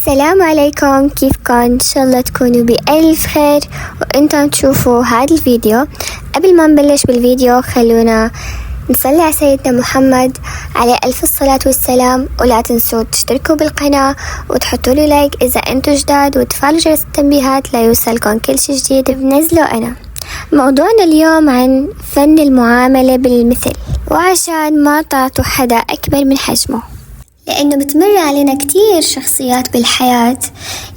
السلام عليكم، كيفكم؟ إن شاء الله تكونوا بألف خير وإنتم تشوفوا هذا الفيديو. قبل ما نبلش بالفيديو خلونا نصلي على سيدنا محمد عليه ألف الصلاة والسلام، ولا تنسوا تشتركوا بالقناة وتحطوا لي لايك إذا أنتوا جداد وتفعلوا جرس التنبيهات ليوصلكم كل شي جديد بنزله أنا. موضوعنا اليوم عن فن المعاملة بالمثل، وعشان ما تعطوا حدا أكبر من حجمه، لأنه بتمر علينا كتير شخصيات بالحياة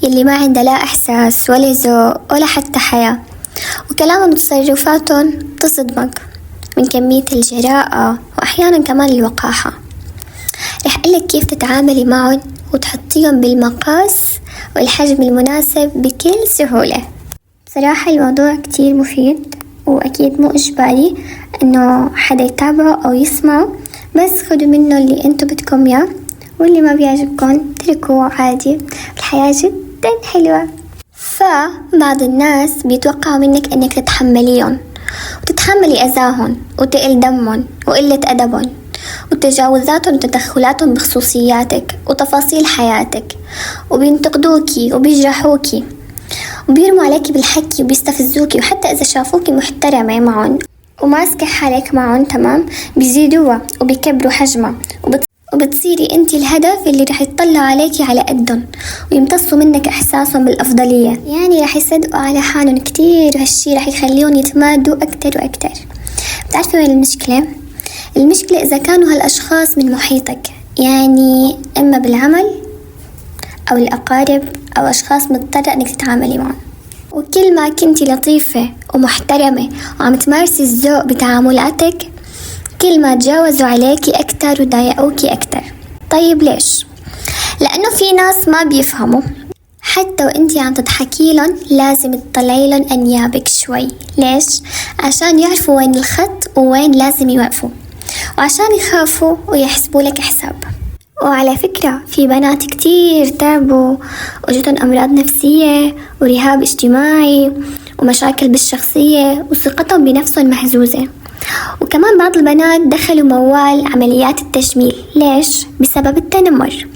يلي ما عندها لا إحساس ولا ذوق ولا حتى حياة، وكلامهم وتصرفاتهم تصدمك من كمية الجراءة وأحيانا كمان الوقاحة. رح أقولك كيف تتعاملي معهم وتحطيهم بالمقاس والحجم المناسب بكل سهولة. بصراحة الموضوع كتير مفيد، وأكيد مو إجباري إنه حدا يتابعه أو يسمعه، بس خدوا منه اللي أنتوا بدكم إياه، واللي ما بيعجبكم تركوه عادي. الحياة جدا حلوة. فبعض الناس بيتوقعوا منك انك تتحمليهم وتتحملي اذاهم وتقل دمهم وقلة ادبهم وتجاوزاتهم وتدخلاتهم بخصوصياتك وتفاصيل حياتك، وبينتقدوكي وبيجرحوكي وبيرموا عليكي بالحكي وبيستفزوكي، وحتى اذا شافوكي محترمة معهم وماسكة حالك معهم تمام بيزيدوها وبيكبروا حجمها، وبتصيري انتي الهدف اللي رح يطلعوا عليكي على قدهم ويمتصوا منك احساسهم بالافضلية. يعني رح يصدقوا على حالهم كتير، وهالشي رح يخليهم يتمادوا اكتر واكتر. بتعرفي وين المشكلة؟ المشكلة اذا كانوا هالاشخاص من محيطك، يعني اما بالعمل او الاقارب او اشخاص مضطرة انك تتعاملي معهم، وكل ما كنتي لطيفة ومحترمة وعم تمارسي الذوق بتعاملاتك كل ما تجاوزوا عليكي أكتر وضايقوكي أكتر. طيب ليش؟ لأنه في ناس ما بيفهموا، حتى وإنتي عم تضحكي لهم لازم تطلعي لهم أنيابك شوي. ليش؟ عشان يعرفوا وين الخط ووين لازم يوقفوا، وعشان يخافوا ويحسبوا لك حساب. وعلى فكرة في بنات كتير تعبوا وجدن أمراض نفسية ورهاب اجتماعي ومشاكل بالشخصية وثقتهم بنفسهم مهزوزة. وكمان بعض البنات دخلوا موال عمليات التجميل. ليش؟ بسبب التنمر،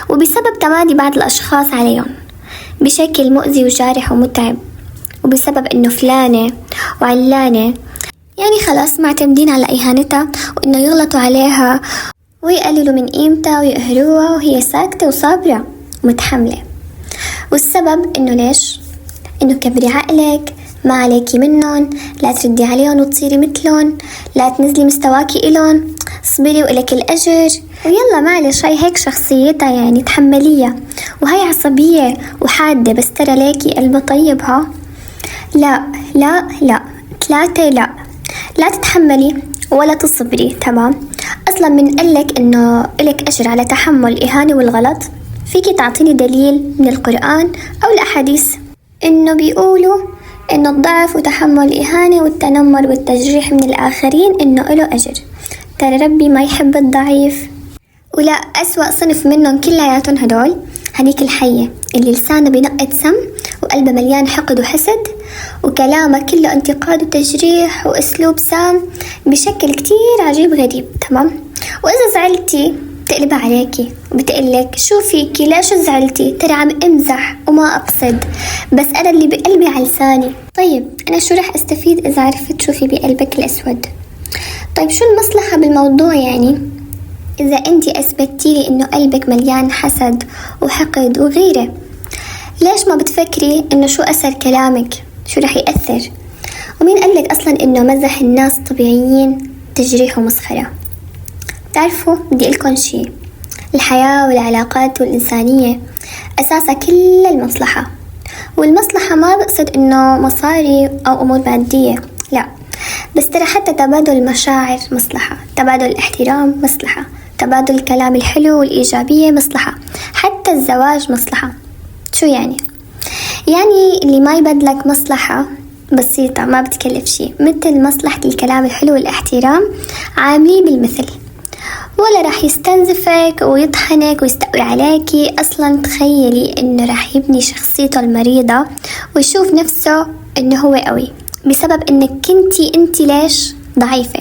وبسبب تمادي بعض الأشخاص عليهم بشكل مؤذي وجارح ومتعب، وبسبب إنه فلانة وعلانة يعني خلاص معتمدين على إهانتها وإنه يغلطوا عليها ويقللوا من قيمتها ويقهروها وهي ساكتة وصابرة ومتحملة. والسبب إنه ليش؟ إنه كبري عقلك، ما عليكي منهم، لا تردي عليهم وتصيري مثلهم، لا تنزلي مستواكي إلهم، صبري وإلك الأجر، ويلا معلش هاي هيك شخصيتها يعني تحمليها، وهاي عصبية وحادة بس ترى ليكي قلبها طيب. ها لا لا لا 3 لا، لا تتحملي ولا تصبري. تمام؟ أصلا من قلك إنه إلك أجر على تحمل الإهانة والغلط؟ فيكي تعطيني دليل من القرآن أو الأحاديث إنه بيقولوا إنه الضعف وتحمل الإهانة والتنمر والتجريح من الآخرين إنه له أجر؟ ترى ربي ما يحب الضعيف. ولا أسوأ صنف منهم كلياتهم هدول، هديك الحية اللي لسانه بنقط سم وقلبه مليان حقد وحسد وكلامه كله انتقاد وتجريح وأسلوب سام بشكل كتير عجيب غريب. تمام؟ وإذا زعلتي بتقلبها عليكي وبتقلك شو فيكي، لا شو زعلتي، ترى عم امزح وما اقصد، بس انا اللي بقلبي على لساني. طيب انا شو رح استفيد اذا عرفت شو في بقلبك الاسود؟ طيب شو المصلحة بالموضوع؟ يعني اذا انتي اثبتتي لي انه قلبك مليان حسد وحقد وغيره، ليش ما بتفكري انه شو اثر كلامك، شو رح يأثر؟ ومين قالك اصلا انه مزح الناس طبيعيين تجريح ومسخرة؟ تعرفوا بدي أقولكم شي، الحياة والعلاقات والإنسانية أساسها كل المصلحة، والمصلحة ما بقصد إنه مصاري أو أمور مادية، لا، بس ترى حتى تبادل المشاعر مصلحة، تبادل الاحترام مصلحة، تبادل الكلام الحلو والإيجابية مصلحة، حتى الزواج مصلحة. شو يعني؟ يعني اللي ما يبدلك مصلحة بسيطة ما بتكلف شي، مثل مصلحة الكلام الحلو والاحترام عامليه بالمثل، ولا رح يستنزفك ويطحنك ويستقوي عليكي. أصلا تخيلي إنه رح يبني شخصيته المريضة ويشوف نفسه إنه هو قوي بسبب إنك انتي ليش ضعيفة،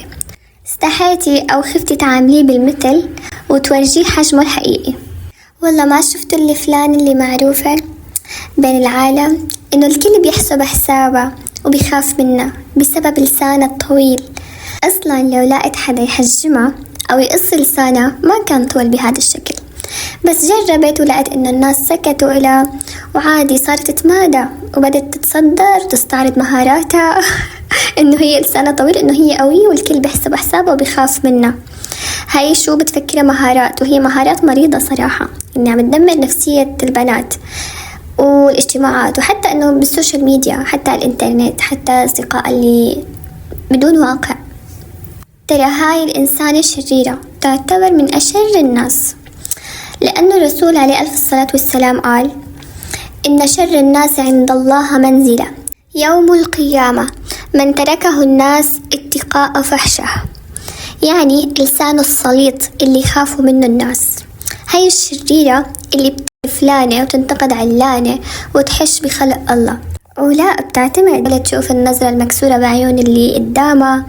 استحيتي أو خفتي تعامليه بالمثل وتورجيه حجمه الحقيقي. والله ما شفتوا اللي فلان اللي معروفة بين العالم إنه الكل بيحسب حسابه وبيخاف منه بسبب لسانه الطويل. أصلا لو لقيت حدا يحجمها أو يقص لسانه ما كان طول بهذا الشكل، بس جربت ولقيت إنه الناس سكتوا إلها وعادي صارت تتمادى وبدت تتصدر تستعرض مهاراتها إنه هي لسانها طويل، إنه هي قوية والكل بيحسب حسابه وبيخاف منها. هاي شو بتفكرها مهارات، وهي مهارات مريضة صراحة، إنها بتدمر نفسية البنات والاجتماعات، وحتى إنه بالسوشيال ميديا، حتى الإنترنت، حتى أصدقاء اللي بدون واقع. ترى هاي الإنسانة الشريرة تعتبر من أشر الناس، لأن الرسول عليه ألف الصلاة والسلام قال: إن شر الناس عند الله منزلة يوم القيامة من تركه الناس اتقاء فحشه، يعني لسانه السليط اللي يخافوا منه الناس. هاي الشريرة اللي بتفلانة وتنتقد علانة وتحش بخلق الله، ولا بتعتمد ولا تشوف النظرة المكسورة بعيون اللي قدامها.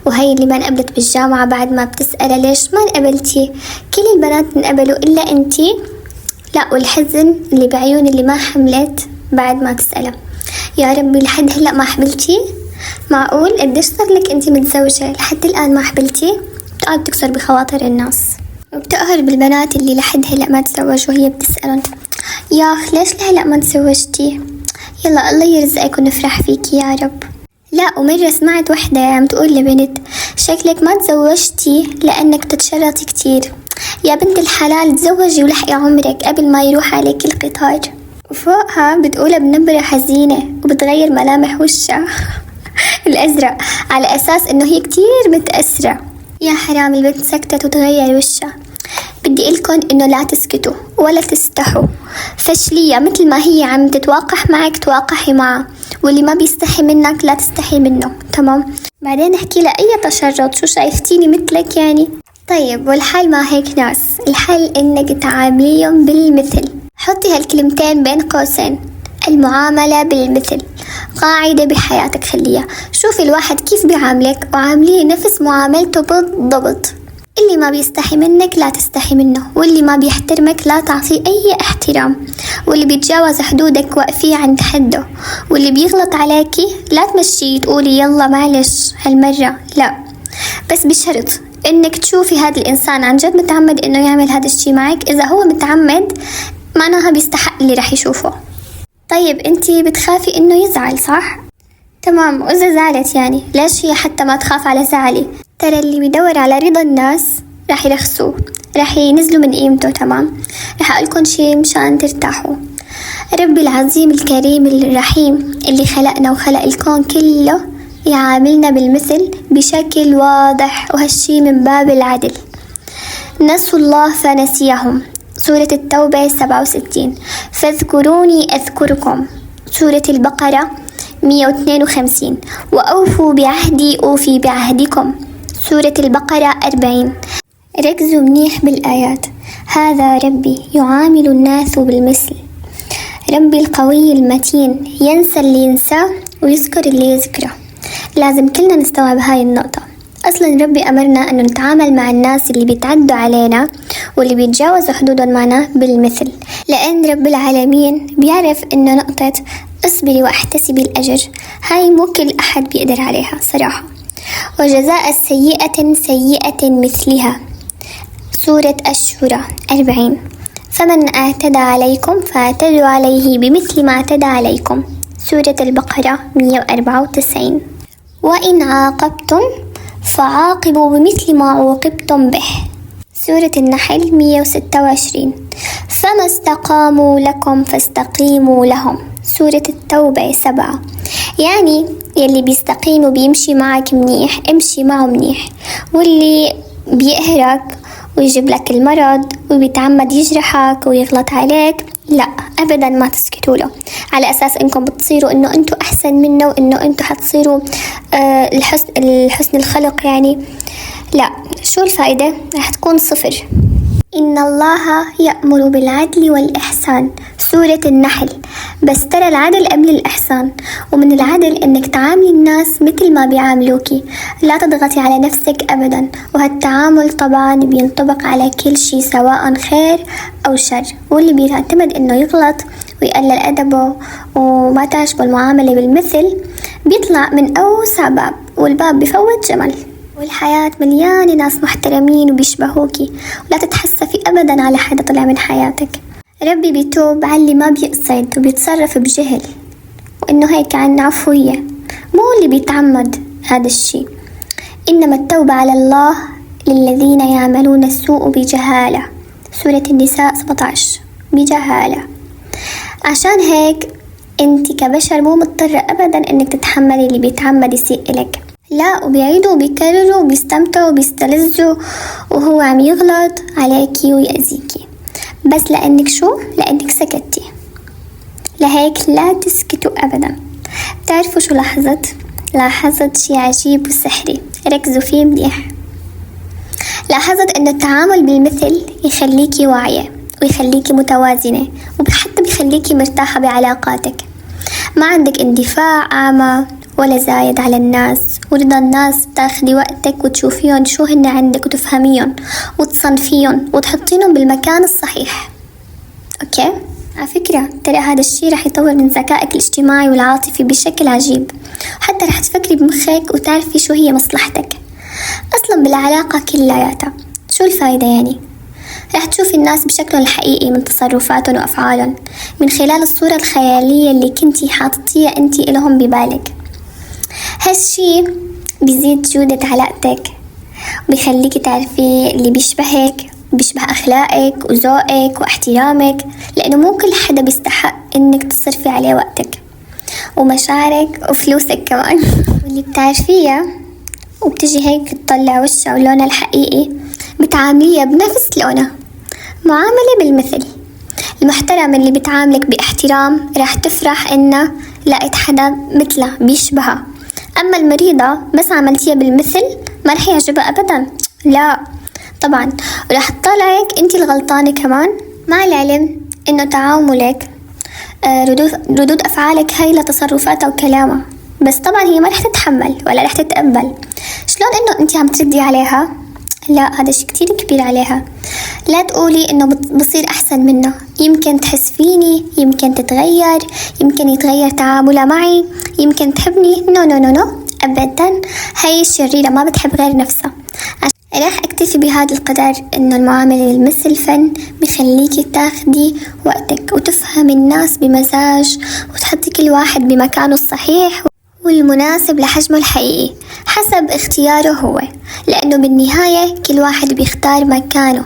وهي اللي ما انقبلت بالجامعة بعد ما بتسألها ليش ما انقبلتي، كل البنات انقبلوا إلا انتي. لا، والحزن اللي بعيون اللي ما حملت بعد ما تسألها: يا ربي لحد هلأ ما حملتي؟ معقول؟ قديش صار لك انتي متزوجة لحد الآن ما حملتي؟ بتقعد تكسر بخواطر الناس، وبتقهر بالبنات اللي لحد هلأ ما تزوجوا وهي بتسألهم: يا أخ ليش لهلأ ما تزوجتي؟ يلا الله يرزقك ونفرح فيكي يا رب. لا، ومرة سمعت وحدة عم تقول لبنت: شكلك ما تزوجتي لأنك تتشرطي كتير، يا بنت الحلال تزوجي ولحقي عمرك قبل ما يروح عليك القطار. وفوقها بتقولها بنبرة حزينة وبتغير ملامح وشها الأزرق على أساس إنه هي كتير متأثرة. يا حرام، البنت سكتت وتغير وشها. بدي إلكن إنه لا تسكتوا ولا تستحوا، فشلية مثل ما هي عم تتواقح معك تواقحي معها، واللي ما بيستحي منك لا تستحي منه، تمام؟ بعدين احكي لها أي تشرط، شو شايفتيني مثلك يعني؟ طيب، والحل ما هيك ناس، الحل إنك تعامليهم بالمثل. حطي هالكلمتين بين قوسين: المعاملة بالمثل قاعدة بحياتك، خليها. شوفي الواحد كيف بيعاملك وعامليه نفس معاملته بالضبط. اللي ما بيستحي منك لا تستحي منه، واللي ما بيحترمك لا تعطيه أي احترام، واللي بيتجاوز حدودك وقفيه عند حده، واللي بيغلط عليكي لا تمشي تقولي يلا معلش هالمرة، لا، بس بشرط انك تشوفي هذا الانسان عن جد متعمد انه يعمل هذا الشي معك. اذا هو متعمد معناها بيستحق اللي رح يشوفه. طيب انتي بتخافي انه يزعل، صح؟ تمام، واذا زعلت يعني ليش هي حتى ما تخاف على زعلي؟ ترى اللي بيدور على رضا الناس رح يرخصوه، رح ينزلوا من قيمته، تمام؟ رح اقولكن شي مشان ترتاحوا. ربي العظيم الكريم الرحيم اللي خلقنا وخلق الكون كله يعاملنا بالمثل بشكل واضح، وهالشي من باب العدل. نسوا الله فنسيهم، سورة التوبة 67. فاذكروني أذكركم، سورة البقرة 152. وأوفوا بعهدي أوفي بعهدكم، سورة البقرة 40. ركزوا منيح بالآيات. هذا ربي يعامل الناس بالمثل، ربي القوي المتين ينسى اللي ينساه ويذكر اللي يذكره. لازم كلنا نستوعب هاي النقطة. أصلا ربي أمرنا أنه نتعامل مع الناس اللي بيتعدوا علينا واللي بيتجاوزوا حدودهم معنا بالمثل، لأن رب العالمين بيعرف أنه نقطة اصبري واحتسبي الأجر هاي مو كل أحد بيقدر عليها صراحة. وجزاء السيئة سيئة مثلها، سورة الشورى 40. فمن اعتدى عليكم فاعتدوا عليه بمثل ما اعتدى عليكم، سورة البقرة 194. وإن عاقبتم فعاقبوا بمثل ما عوقبتم به، سورة النحل 126. فما استقاموا لكم فاستقيموا لهم، سورة التوبة 7. يعني يلي بيستقيم وبيمشي معك منيح امشي معه منيح، واللي بيقهرك ويجيب لك المرض وبيتعمد يجرحك ويغلط عليك لا أبدا ما تسكتوا له على أساس إنكم بتصيروا إنه أنتوا أحسن منه وإنه أنتوا حتصيروا الحسن الخلق يعني. لا، شو الفائدة؟ رح تكون صفر. إن الله يأمر بالعدل والإحسان، سورة النحل بس ترى العدل قبل الإحسان، ومن العدل إنك تعاملي الناس مثل ما بيعاملوكي، لا تضغطي على نفسك أبدا. وهالتعامل طبعا بينطبق على كل شي سواء خير أو شر، واللي بيعتمد إنه يغلط ويقلل أدبه وما تعجبه المعاملة بالمثل بيطلع من أوسع باب، والباب بفوت جمل. والحياة مليانة ناس محترمين وبيشبهوكي، ولا تتحسفي أبدا على حدا طلع من حياتك. ربي بيتوب على اللي ما بيقصد وبيتصرف بجهل، وإنه هيك عن عفوية، مو اللي بيتعمد هذا الشي. إنما التوبة على الله للذين يعملون السوء بجهالة، سورة النساء 17. بجهالة. عشان هيك انت كبشر مو مضطرة أبدا إنك تتحملي اللي بيتعمد يسيء إلك، لا، وبيعيدوا وبيكرروا وبيستمتعوا وبيستلذوا وهو عم يغلط عليكي ويأذيكي، بس لأنك لأنك سكتي. لهيك لا تسكتوا أبدا. بتعرفوا شو لاحظت شي عجيب وسحري، ركزوا فيه منيح. لاحظت إنه التعامل بالمثل يخليكي واعية ويخليكي متوازنة، وحتى بيخليكي مرتاحة بعلاقاتك، ما عندك اندفاع أعمى ولا زايد على الناس، ورضا الناس تاخدي وقتك وتشوفيهم شو هن عندك وتفهميهم وتصنفيهم وتحطينهم بالمكان الصحيح. اوكي، على فكرة ترى هذا الشي رح يطور من ذكائك الاجتماعي والعاطفي بشكل عجيب، وحتى رح تفكري بمخك وتعرفي شو هي مصلحتك اصلا بالعلاقة كلياتها. شو الفايدة يعني؟ رح تشوفي الناس بشكلهم الحقيقي من تصرفاتهم وأفعالهم، من خلال الصورة الخيالية اللي كنتي حاطتيها انتي إلهم ببالك. هالشي بيزيد جودة علاقتك وبيخليكي تعرفي اللي بيشبهك، بيشبه أخلاقك وذوقك واحترامك، لأنه مو كل حدا بيستحق إنك تصرفي عليه وقتك ومشاعرك وفلوسك كمان. واللي بتعرفيها وبتجي هيك تطلع وشها ولونها الحقيقي بتعامليها بنفس لونها. معاملة بالمثل. المحترم اللي بتعاملك باحترام راح تفرح إنه لقيت حدا مثلها بيشبهها. أما المريضة بس عملتيها بالمثل ما رح يعجبها أبدا، لا طبعا، وراح تطلعك انتي الغلطانة كمان، مع العلم إنه تعاملك ردود أفعالك هاي لتصرفاتها وكلامها، بس طبعا هي ما رح تتحمل ولا رح تتقبل. شلون إنه انتي عم تردي عليها؟ لا، هذا شيء كتير كبير عليها. لا تقولي إنه بصير أحسن منه، يمكن تحس فيني، يمكن تتغير، يمكن يتغير تعاملها معي، يمكن تحبني. نو أبدا، هاي الشريرة ما بتحب غير نفسها. راح أكتفي بهذا القدر، إنه المعاملة بالمثل فن بيخليكي تاخدي وقتك وتفهم الناس بمزاج، وتحطي كل واحد بمكانه الصحيح والمناسب لحجمه الحقيقي حسب اختياره هو، لأنه بالنهاية كل واحد بيختار مكانه.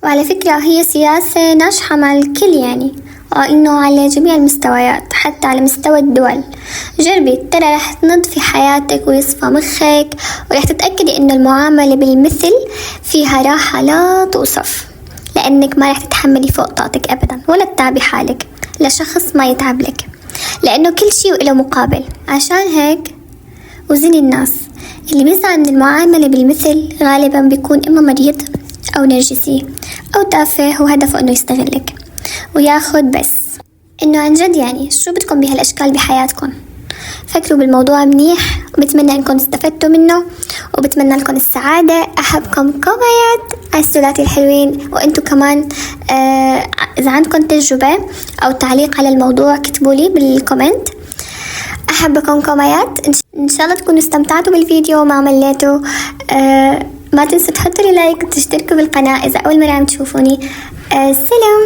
وعلى فكرة هي سياسة ناجحة مع الكل يعني، وإنه على جميع المستويات حتى على مستوى الدول. جربي، ترى رح تنظفي حياتك ويصفى مخك، ورح تتأكدي إنه المعاملة بالمثل فيها راحة لا توصف، لأنك ما رح تتحملي فوق طاقتك أبدا ولا تتعبي حالك لشخص ما يتعب لك، لأنه كل شيء له مقابل. عشان هيك وزني الناس اللي بيزعل من المعاملة بالمثل غالبا بيكون إما مريض أو نرجسي أو تافه وهدفه إنه يستغلك وياخد بس. إنه عن جد يعني شو بدكم بهالأشكال بحياتكم؟ فكروا بالموضوع منيح، وبتمنى إنكم استفدتوا منه، وبتمنى لكم السعادة. أحبكم كوميات الثلاثي الحلوين، وإنتوا كمان إذا عندكم تجربة أو تعليق على الموضوع كتبوا لي بالكومنت. أحبكم كوميات، إن شاء الله تكونوا استمتعتوا بالفيديو وما مليتوا. ما تنسوا تحطوا لي لايك وتشتركوا بالقناة إذا أول مرة عم تشوفوني. سلام.